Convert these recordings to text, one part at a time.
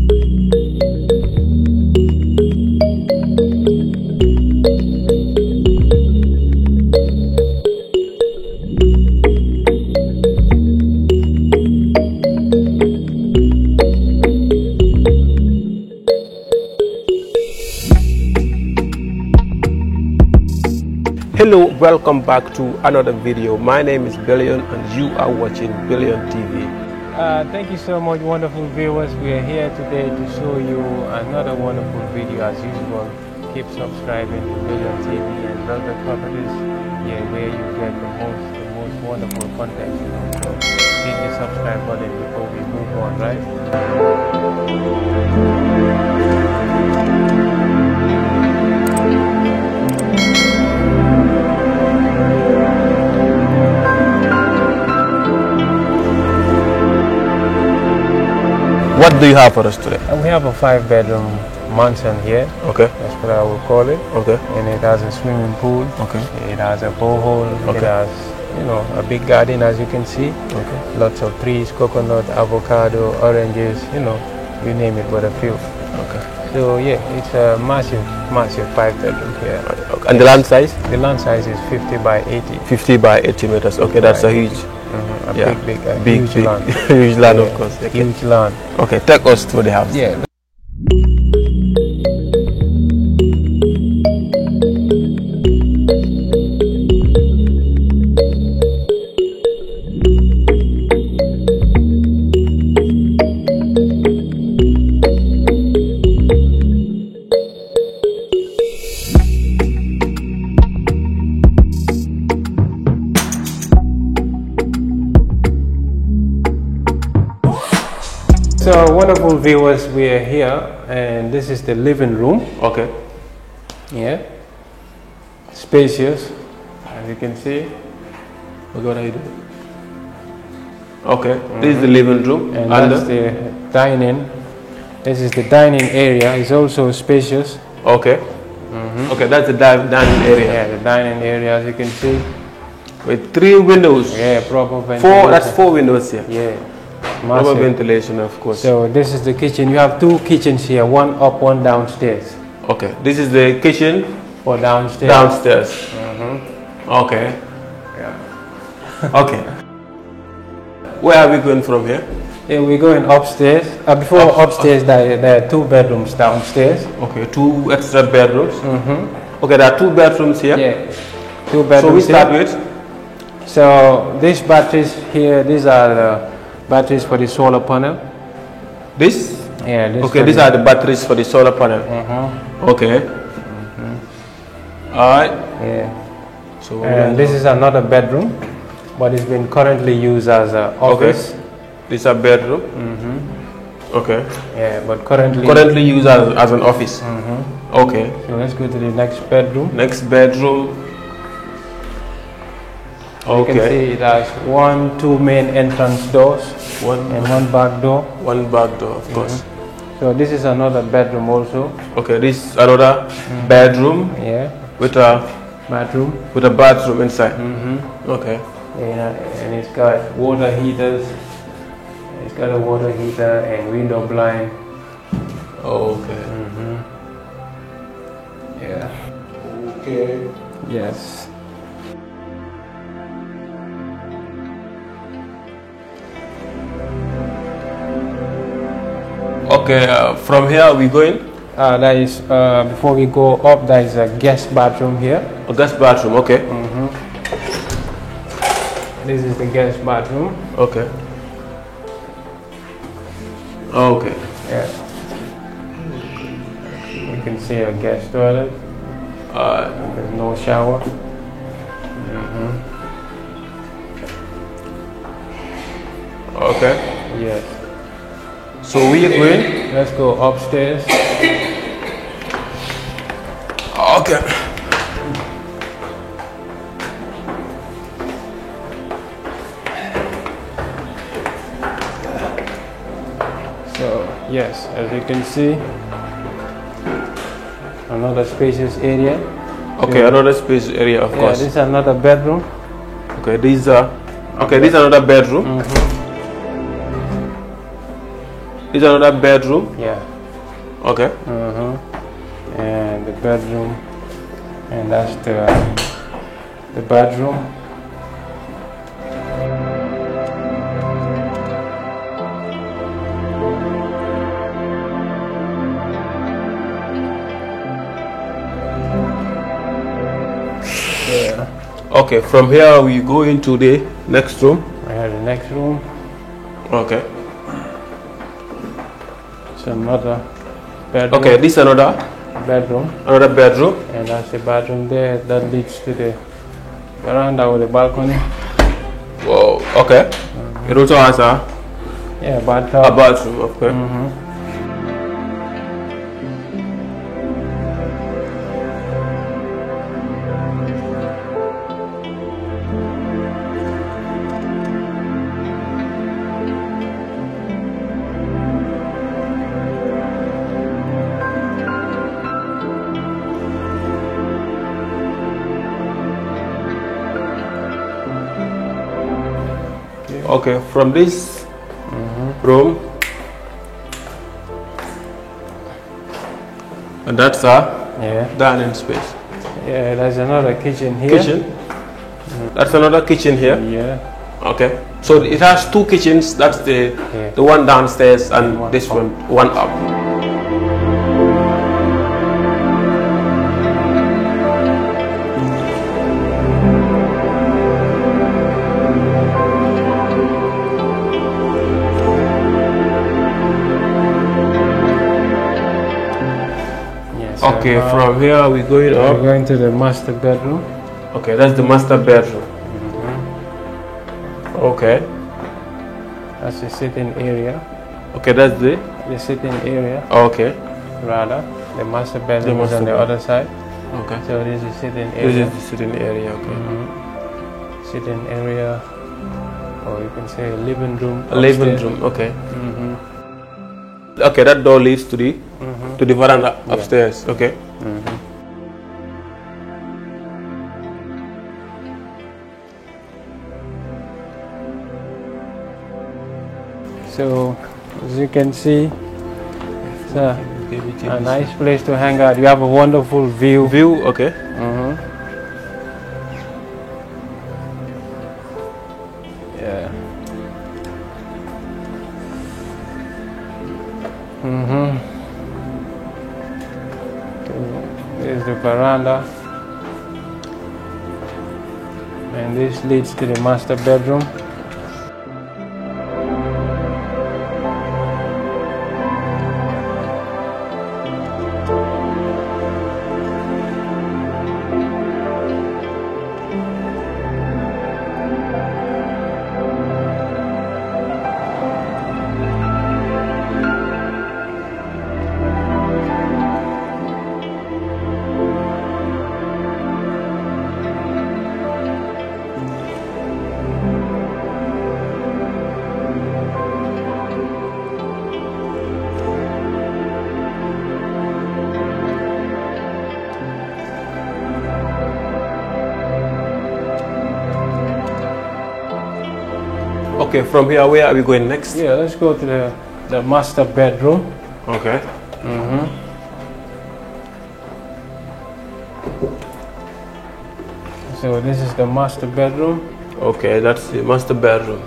Hello, welcome back to another video. My name is Billion and you are watching Billion TV. Thank you so much, wonderful viewers. We are here today to show you another wonderful video as usual. Keep subscribing to Billion TV and Velvet Properties, where you get the most wonderful content. So hit the subscribe button before we move on, right? What do you have for us today? We have a 5-bedroom mansion here. Okay. That's what I would call it. Okay. And it has a swimming pool. Okay. It has a borehole. Okay. It has, a big garden, as you can see. Okay. Lots of trees, coconut, avocado, oranges, you name it, but a few. Okay. So yeah, it's a massive 5-bedroom here. Okay. And the land size? The land size is 50 by 80. 50 by 80 meters. Okay, that's a huge. Big huge land. Huge land, of course. Okay. Huge land. Okay, take us to the house. Yeah. So wonderful viewers, we are here and this is the living room. Okay. Yeah. Spacious, as you can see. Okay, what are you doing? Okay, this is the living room. And that's the dining. This is the dining area. It's also spacious. Okay. Okay, that's the dining area. Yeah, the dining area, as you can see. With 3 windows. Yeah, proper ventilation. 4, that's 4 windows here. Yeah. Proper ventilation, of course. So this is the kitchen. You have 2 kitchens here, one up, one downstairs. Okay, this is the kitchen for downstairs. Downstairs. Okay. Yeah. Okay. Where are we going from here? Yeah, we're going upstairs. Before upstairs, there are 2 bedrooms downstairs. Okay, 2 extra bedrooms. Okay, there are 2 bedrooms here. Yeah, 2 bedrooms. So we start with. So these batteries here, these are the batteries for the solar panel. This? Yeah. This okay, these are the batteries for the solar panel. Okay. All right. Yeah. So and this is another bedroom, but it's been currently used as an office. Okay. This is a bedroom. Okay. Yeah, but currently used as an office. Okay. So let's go to the next bedroom. Next bedroom. Okay. You can see it has 2 main entrance doors, and 1 back door. 1 back door, of course. So this is another bedroom also. Okay, this is another bedroom. Yeah. With a bathroom. With a bathroom inside. Okay. And it's got water heaters. It's got a water heater and window blind. Okay. Yeah. Okay. Yes. Okay, from here we going? That is, before we go up, there is a guest bathroom here. A guest bathroom, okay. This is the guest bathroom. Okay. Okay. Yeah. You can see a guest toilet. There's no shower. Okay. Yes. So we are going? Let's go upstairs. Okay. So yes, as you can see, another spacious area. Okay, another spacious area, of course. This is another bedroom. Okay, these are. Okay, this is another bedroom. Is another bedroom? Yeah. Okay. And the bedroom, and that's the bedroom. Yeah. Okay, from here we go into the next room. I have the next room. Okay. It's another bedroom. Okay, this is another bedroom. Another bedroom. And that's the bathroom there. That leads to the veranda with the balcony. Whoa. Okay. It also has a bathtub. A bathroom. Okay. Okay, from this room, and that's a dining space. Yeah, there's another kitchen here. Kitchen? That's another kitchen here? Yeah. Okay, so it has two kitchens. That's the one downstairs and this one up. Okay, from here we're going up. We're going to the master bedroom. Okay, that's the master bedroom. Okay. That's the sitting area. Okay, that's the sitting area. Okay. Rather, the master bedroom is on the other side. Okay. So this is sitting area. This is the sitting area. Okay. Sitting area, or you can say a living room. A living room. Okay. Okay, that door leads to the veranda upstairs. Okay. So, as you can see, it's a nice place to hang out. You have a wonderful view. Okay. Yeah. There's the veranda, and this leads to the master bedroom. Okay, from here, where are we going next? Yeah, let's go to the master bedroom. Okay. So this is the master bedroom. Okay, that's the master bedroom.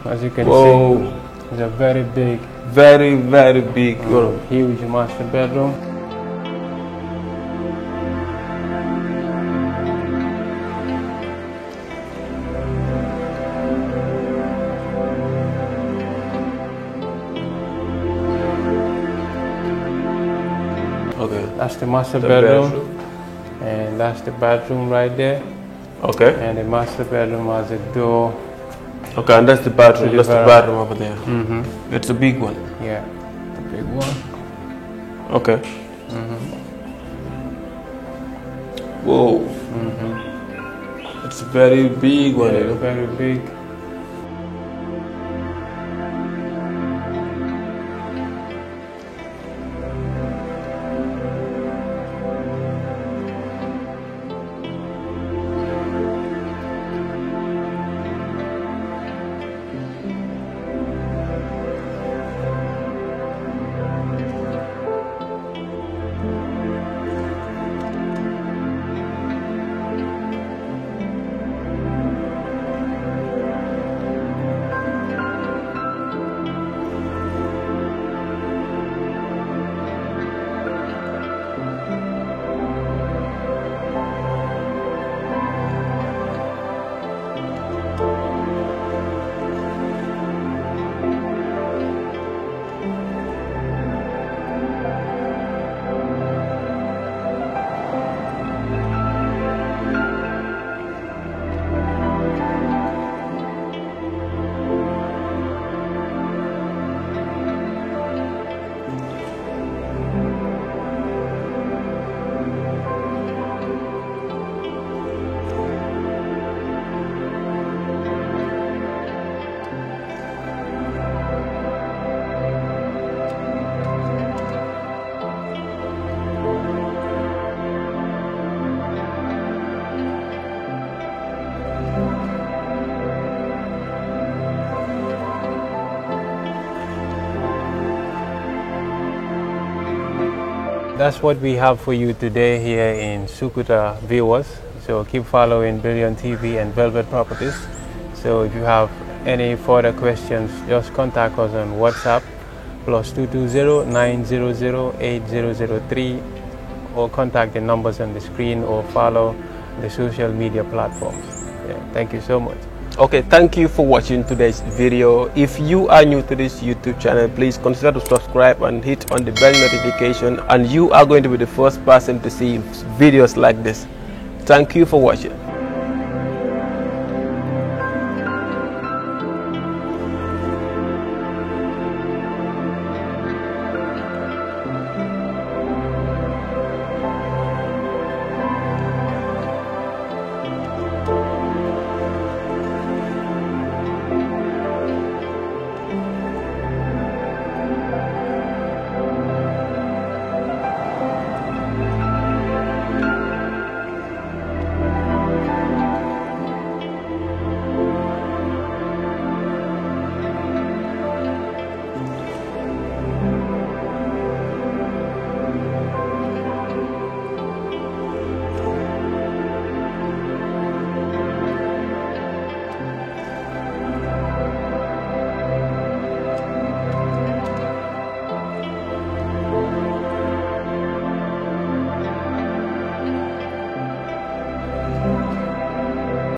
As you can see, it's a very big, very big room. Huge master bedroom. Okay. That's the master bedroom. And that's the bathroom right there. Okay. And the master bedroom has a door. Okay, and that's the bathroom. That's the bathroom over there. It's a big one. Yeah, a big one. Okay. Whoa. It's a very big one. Yeah, very big. That's what we have for you today here in Sukuta, viewers. So keep following Billion TV and Velvet Properties. So if you have any further questions, just contact us on WhatsApp +220-900-8003, or contact the numbers on the screen, or follow the social media platforms. Yeah, thank you so much. Okay, thank you for watching today's video. If you are new to this YouTube channel, please consider to subscribe and hit on the bell notification, and you are going to be the first person to see videos like this. Thank you for watching.